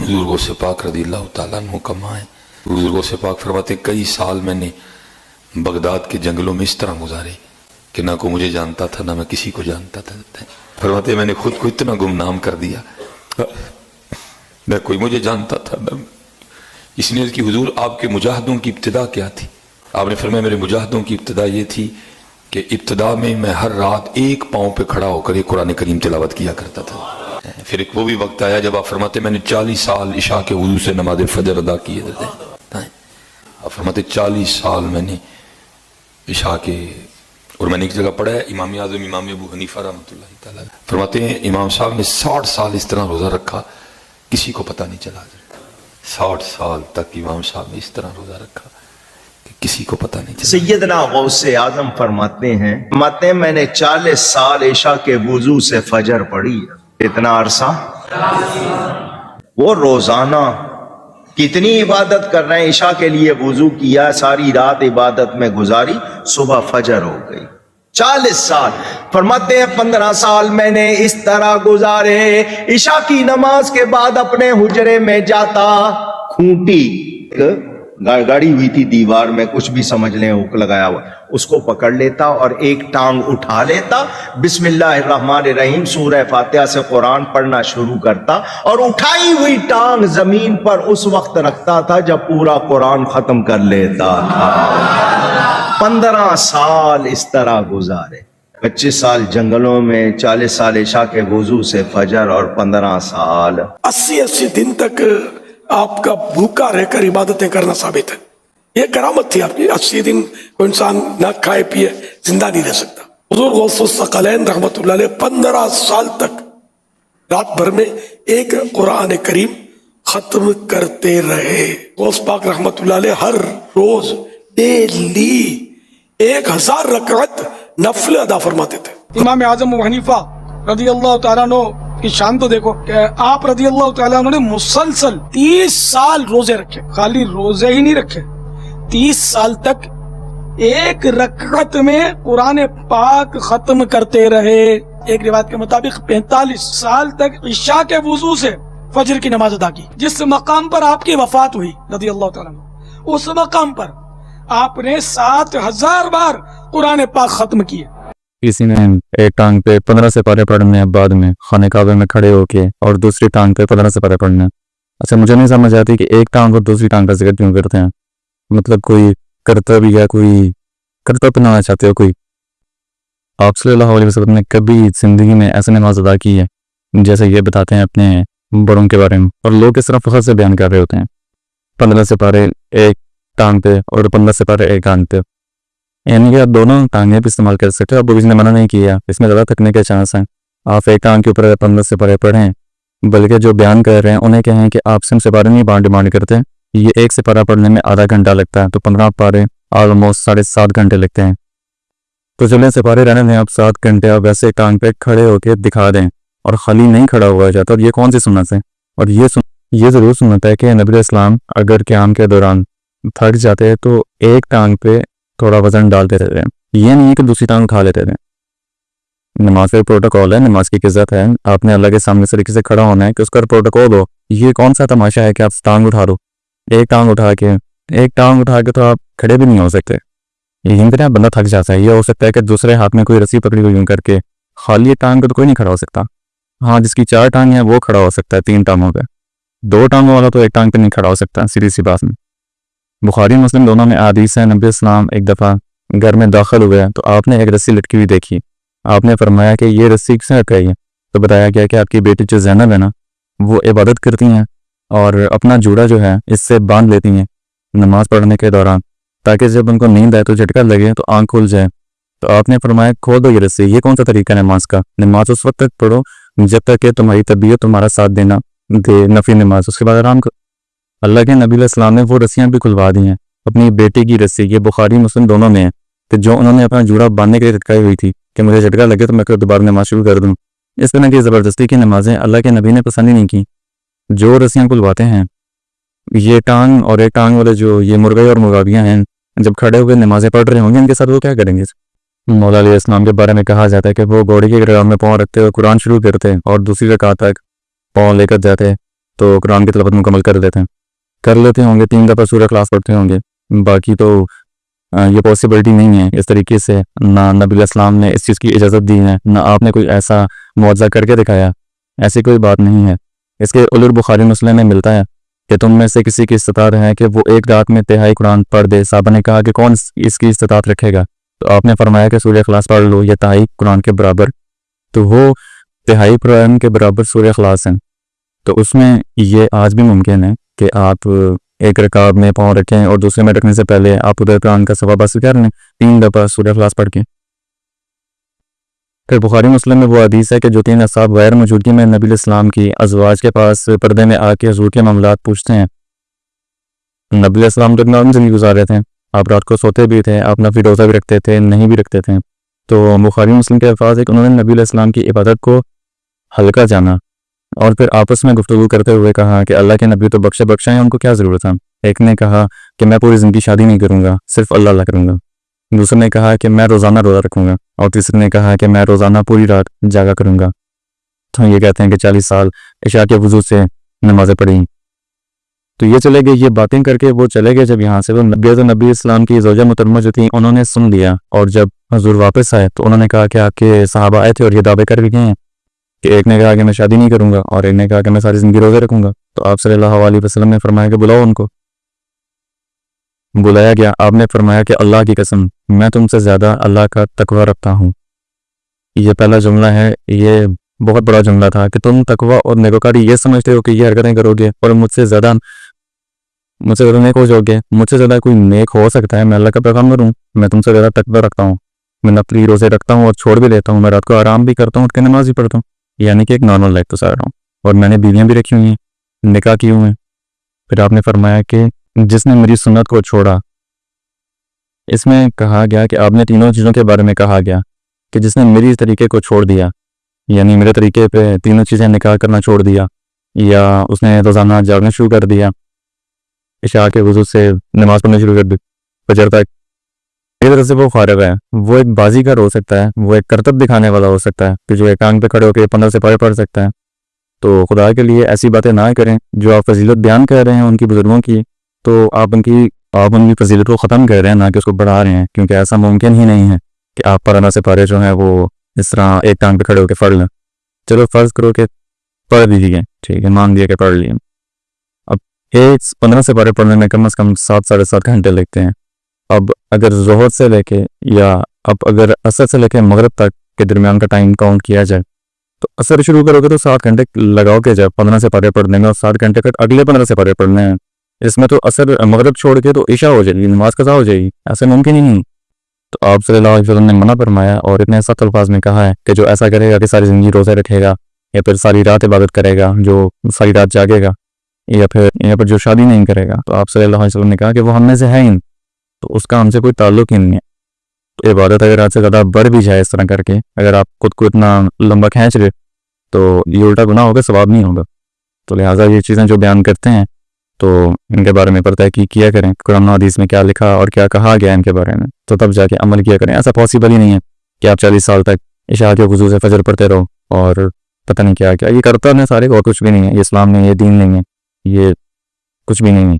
बुजुर्गों से पाक रज़ियल्लाहु ताला अन्हु कमा है। बुजुर्गों से पाक फरमाते कई साल मैंने बगदाद के जंगलों में इस तरह गुजारे कि ना कोई मुझे जानता था ना मैं किसी को जानता था। फरमाते मैंने खुद को इतना गुमनाम कर दिया, न कोई मुझे जानता था न। इसलिए कि हुजूर आपके मुजाहिदों की इब्तिदा क्या थी? आपने फरमाया मेरे मुजाहिदों की इब्तिदा ये थी कि इब्तिदा में मैं हर रात एक पाँव पे खड़ा होकर कुरान करीम तिलावत किया करता था। फिर एक वो भी वक्त आया जब आप फरमाते मैंने 40 साल इशा के वुज़ू से नमाज फजर अदा किए थे। आप फरमाते 40 साल मैंने इशा के, और मैंने एक जगह पढ़ा है इमाम आज़म इमाम अबू हनीफा रहमतुल्लाह तआला फरमाते हैं इमाम साहब ने 60 साल इस तरह रोज़ा रखा, किसी को पता नहीं चला। 60 साल तक इमाम साहब ने इस तरह रोज़ा रखा कि किसी को पता नहीं चला। सैयदना गौसे आजम फरमाते हैं मैंने 40 साल इशा के वुज़ू से फजर पढ़ी। इतना अरसा वो रोजाना कितनी इबादत कर रहे हैं। इशा के लिए वुज़ू किया, सारी रात इबादत में गुजारी, सुबह फजर हो गई। 40 साल फरमाते हैं 15 साल मैंने इस तरह गुजारे, इशा की नमाज के बाद अपने हुजरे में जाता, खूंटी गाड़ी हुई थी दीवार में, कुछ भी समझ लें, हुक लगाया हुआ, उसको पकड़ लेता और एक टांग उठा लेता, बिस्मिल्लाहिर्रहमानिर्रहीम सूरह फातिहा से कुरान पढ़ना शुरू करता और उठाई हुई टांग जमीन पर उस वक्त रखता था जब पूरा कुरान खत्म कर लेता था। 15 साल इस तरह गुजारे। 25 साल जंगलों में, 40 साल इशा के वुज़ू से फजर, और 15 साल 80 दिन तक आपका भूखा रहकर इबादतें करना साबित है। ये करामत थी आपकी। 80 दिन कोई इंसान ना खाए पिए जिंदा नहीं रह सकता। हुजूर गौसुस सकलैन रहमतुल्लाह अलैह 15 साल तक रात भर में एक कुरान करीम खत्म करते रहे। गौस पाक रहमतुल्लाह अलैह हर रोज डेली 1000 रकात नफल अदा फरमाते थे। इमाम आजम अबू हनीफा रज़ियल्लाहु ताला अन्हु की शान तो देखो कि आप रज़ियल्लाहु ताला अन्हु ने मुसलसल 30 साल रोजे रखे। खाली रोजे ही नहीं रखे, 30 साल तक एक रकअत में कुरान पाक खत्म करते रहे। एक रिवायत के मुताबिक 45 साल तक इशा के वुज़ू से फजर की नमाज अदा की। जिस मकाम पर आपकी वफात हुई रज़ियल्लाहु ताला अन्हु, उस मकाम पर आपने 7000 बार कुरान पाक खत्म किए। किसी ने एक टांग पे 15 सिपारे पढ़ने बाद में खाने काबे में खड़े होके, और दूसरी टांग पे 15 सिपारे पढ़ने। अच्छा, मुझे नहीं समझ आती कि एक टांग और दूसरी टांग का जिक्र क्यों करते हैं। मतलब कोई करतब या कोई करतब बनाना चाहते हो कोई? आप सल्लल्लाहु अलैहि वसल्लम ने कभी जिंदगी में ऐसे नमाज अदा की है जैसे ये बताते हैं अपने बड़ों के बारे में, और लोग इस तरह फखर से बयान कर रहे होते हैं। 15 सिपारे एक टांग पे और 15 सिपारे एक टांग पे, यानी कि आप दोनों टांगें भी इस्तेमाल कर सकते हो। आपको किसी ने मना नहीं किया, इसमें ज़्यादा थकने के चांस हैं। आप एक टांग के ऊपर 15 सिपारे पढ़ें, बल्कि जो बयान कर रहे हैं उन्हें कहें कि आप सिर्फ सिपारे नहीं डिमांड करते, ये एक सिपारा पढ़ने में आधा घंटा लगता है, तो 15 पारे ऑलमोस्ट 7.5 घंटे लगते हैं। तो चलें सिपारे रहने दें, आप 7 घंटे आप वैसे टांग पे खड़े होकर दिखा दें, और खाली नहीं खड़ा हुआ जाता। और ये कौन सी सुन्नत है? और ये ज़रूर सुन्नत है कि नबी इस्लाम अगर क़याम के दौरान थक जाते हैं तो एक टांग पे थोड़ा वजन डालते रहते हैं। ये नहीं है कि दूसरी टांग उठा लेते थे। नमाज का प्रोटोकॉल है, नमाज की इज्जत है, आपने अल्लाह के सामने तरीके से खड़ा होना है कि उसका प्रोटोकॉल हो। ये कौन सा तमाशा है कि आप टांग उठा दो? एक टांग उठा के तो आप खड़े भी नहीं हो सकते। यही तरह बंदा थक जाता है। ये हो सकता है कि दूसरे हाथ में कोई रस्सी पकड़ी हुई यूं करके, खाली टांग को तो कोई नहीं खड़ा हो सकता। हाँ, जिसकी 4 टांग है वो खड़ा हो सकता है 3 टांगों पे, 2 टांगों वाला तो एक टांग पे नहीं खड़ा हो सकता। सीधी सी बात में बुखारी मुस्लिम दोनों में हदीस है, नबी इस्लाम एक दफ़ा घर में दाखिल हुए तो आपने एक रस्सी लटकी हुई देखी। आपने फरमाया कि ये रस्सी किसने लटकाई है? तो बताया गया कि आपकी बेटी जो ज़ैनब है ना, वो इबादत करती हैं और अपना जूड़ा जो है इससे बांध लेती हैं नमाज पढ़ने के दौरान, ताकि जब उनको नींद आए तो झटका लगे तो आँख खुल जाए। तो आपने फरमाया खोल दो ये रस्सी। ये कौन सा तरीका है नमाज का? नमाज उस वक्त तक पढ़ो जब तक कि तुम्हारी तबीयत तुम्हारा साथ देना दे, नफी नमाज, उसके बाद आराम करो। अल्लाह के नबी अलैहिस्सलाम ने वो रस्सियाँ भी खुलवा दी हैं, अपनी बेटी की रस्सी। ये बुखारी मुस्लिम दोनों में है कि जो उन्होंने अपना जूड़ा बांधने के लिए लटकाई हुई थी कि मुझे झटका लगे तो मैं दोबारा नमाज शुरू कर दूँ। इस तरह की ज़बरदस्ती की नमाजें अल्लाह के नबी ने पसंद ही नहीं की। जो रस्सियाँ खुलवाते हैं, ये टांग और एक टांग वाले जो ये मुर्गे और मुर्गाबियाँ हैं, जब खड़े हुए नमाजें पढ़ रहे होंगे इनके साथ वो क्या करेंगे? मौला अलैहिस्सलाम के बारे में कहा जाता है कि वो घोड़े के ग्राउंड में पाँव रखते हुए कुरान शुरू करते और दूसरी रकात तक पाँव लेकर जाते تو قرآن کی تلاوت مکمل کر لیتے ہوں گے، 3 دفعہ سورہ اخلاص پڑھتے ہوں گے. باقی تو یہ پاسبلٹی نہیں ہے اس طریقے سے، نہ نبی علیہ السلام نے اس چیز کی اجازت دی ہے، نہ آپ نے کوئی ایسا معجزہ کر کے دکھایا. ایسی کوئی بات نہیں ہے. اس کے علور بخاری مسلم میں ملتا ہے کہ تم میں سے کسی کی استطاعت ہے کہ وہ ایک رات میں تہائی قرآن پڑھ دے. صحابہ نے کہا کہ کون اس کی استطاعت رکھے گا؟ تو آپ نے فرمایا کہ سورہ اخلاص پڑھ لو، یہ تہائی قرآن کے برابر. تو وہ تہائی قرآن کے برابر سورہ اخلاص ہیں. تو اس میں یہ آج بھی ممکن ہے کہ آپ ایک رکعت میں پاؤں رکھیں اور دوسرے میں رکھنے سے پہلے آپ ادھر قرآن کا ثواب حاصل کر لیں 3 دفعہ سورہ اخلاص پڑھ کے. پھر بخاری مسلم میں وہ حدیث ہے کہ جو 3 اصحاب غیر موجودگی میں نبی علیہ السلام کی ازواج کے پاس پردے میں آ کے حضور کے معاملات پوچھتے ہیں. نبی علیہ السلام تو نارمل زندگی گزار رہے تھے، آپ رات کو سوتے بھی تھے، آپ نفلی روزہ بھی رکھتے تھے، نہیں بھی رکھتے تھے. تو بخاری مسلم کے الفاظ ہے کہ انہوں نے نبی علیہ السلام کی عبادت کو ہلکا جانا اور پھر آپس میں گفتگو کرتے ہوئے کہا کہ اللہ کے نبی تو بخشے ہیں، ان کو کیا ضرورت ہے. ایک نے کہا کہ میں پوری زندگی شادی نہیں کروں گا، صرف اللہ کروں گا. دوسرے نے کہا کہ میں روزانہ روزہ رکھوں گا، اور تیسرے نے کہا کہ میں روزانہ پوری رات جاگا کروں گا. تو یہ کہتے ہیں کہ 40 سال عشاء کے وضو سے نمازیں پڑھی. تو یہ چلے گئے، یہ باتیں کر کے وہ چلے گئے. جب یہاں سے وہ نبی اسلام کی زوجہ محترمہ جو تھی انہوں نے سن لیا، اور جب حضور واپس آئے تو انہوں نے کہا کہ آپ کے صحابہ آئے تھے اور یہ دعوے کر کے گئے ہیں کہ ایک نے کہا کہ میں شادی نہیں کروں گا اور ایک نے کہا کہ میں ساری زندگی روزے رکھوں گا. تو آپ صلی اللہ علیہ وسلم نے فرمایا کہ بلاؤ ان کو. بلایا گیا. آپ نے فرمایا کہ اللہ کی قسم میں تم سے زیادہ اللہ کا تقوی رکھتا ہوں. یہ پہلا جملہ ہے، یہ بہت بڑا جملہ تھا کہ تم تقوی اور نیکوکاری یہ سمجھتے ہو کہ یہ حرکتیں کرو گے اور مجھ سے زیادہ نیک ہو جاؤ گے. مجھ سے زیادہ کوئی نیک ہو سکتا ہے؟ میں اللہ کا پیغمبر ہوں، میں تم سے زیادہ تقوی رکھتا ہوں. میں نفلی روزے رکھتا ہوں اور چھوڑ بھی لیتا ہوں، میں رات کو آرام بھی کرتا ہوں، اٹھ کے نماز بھی پڑھتا ہوں، یعنی کہ ایک نارمل لائف گزار رہا ہوں. اور میں نے بیویاں بھی رکھی ہوئی ہیں، نکاح کیے ہوئے ہیں. پھر آپ نے فرمایا کہ جس نے میری سنت کو چھوڑا، اس میں کہا گیا کہ آپ نے تینوں چیزوں کے بارے میں کہا گیا کہ جس نے میری طریقے کو چھوڑ دیا، یعنی میرے طریقے پہ تینوں چیزیں نکاح کرنا چھوڑ دیا، یا اس نے روزانہ جاگنا شروع کر دیا، عشاء کے وضو سے نماز پڑھنا شروع کر دی فجر تک، اس طرح سے وہ فارغ ہے. وہ ایک بازی کا ہو سکتا ہے، وہ ایک کرتب دکھانے والا ہو سکتا ہے کہ جو ایک ٹانگ پہ کھڑے ہو کے 15 سپارے پڑھ سکتا ہے. تو خدا کے لیے ایسی باتیں نہ کریں. جو آپ فضیلت بیان کر رہے ہیں ان کی بزرگوں کی، تو آپ ان کی فضیلت کو ختم کر رہے ہیں، نہ کہ اس کو بڑھا رہے ہیں، کیونکہ ایسا ممکن ہی نہیں ہے کہ آپ 15 سپارے جو ہیں وہ اس طرح ایک ٹانگ پہ کھڑے ہو کے پڑھ لیں. چلو فرض کرو کہ پڑھ دیجیے، ٹھیک ہے، مان دیا کہ پڑھ لیے. اب 15 سپارے پڑھنے میں کم از کم 7 ساڑھے 7 گھنٹے لگتے ہیں. اب اگر ظہر سے لے کے یا اب اگر عصر سے لے کے مغرب تک کے درمیان کا ٹائم کاؤنٹ کیا جائے تو عصر شروع کرو گے تو 7 گھنٹے لگاؤ کے جب 15 سپارے پڑھنے میں، اور 7 گھنٹے کا اگلے 15 سپارے پڑھنے ہیں. اس میں تو عصر مغرب چھوڑ کے تو عشاء ہو جائے گی، نماز قضا ہو جائے گی. ایسا ممکن ہی نہیں. تو آپ صلی اللہ علیہ وسلم نے منع فرمایا اور اتنے سخت الفاظ میں کہا ہے کہ جو ایسا کرے گا کہ ساری زندگی روزے رکھے گا، یا پھر ساری رات عبادت کرے گا، جو ساری رات جاگے گا، یا پھر جو شادی نہیں کرے گا، تو آپ صلی اللہ علیہ وسلم نے کہا کہ وہ ہم میں سے ہے ہی، تو اس کا ہم سے کوئی تعلق ہی نہیں ہے. تو عبادت اگر آپ سے زیادہ بڑھ بھی جائے اس طرح کر کے، اگر آپ خود کو اتنا لمبا کھینچ رہے تو یہ الٹا گناہ ہوگا، ثواب نہیں ہوگا. تو لہٰذا یہ چیزیں جو بیان کرتے ہیں تو ان کے بارے میں پتہ ہے کہ کیا کریں، قرآن و حدیث میں کیا لکھا اور کیا کہا گیا ان کے بارے میں، تو تب جا کے عمل کیا کریں. ایسا پاسبل ہی نہیں ہے کہ آپ 40 سال تک عشاء کے وضو سے فجر پڑھتے رہو اور پتہ نہیں کیا یہ کرتا ہے سارے، اور کچھ بھی نہیں ہے. یہ اسلام نہیں ہے، یہ دین نہیں ہے، یہ کچھ بھی نہیں ہے.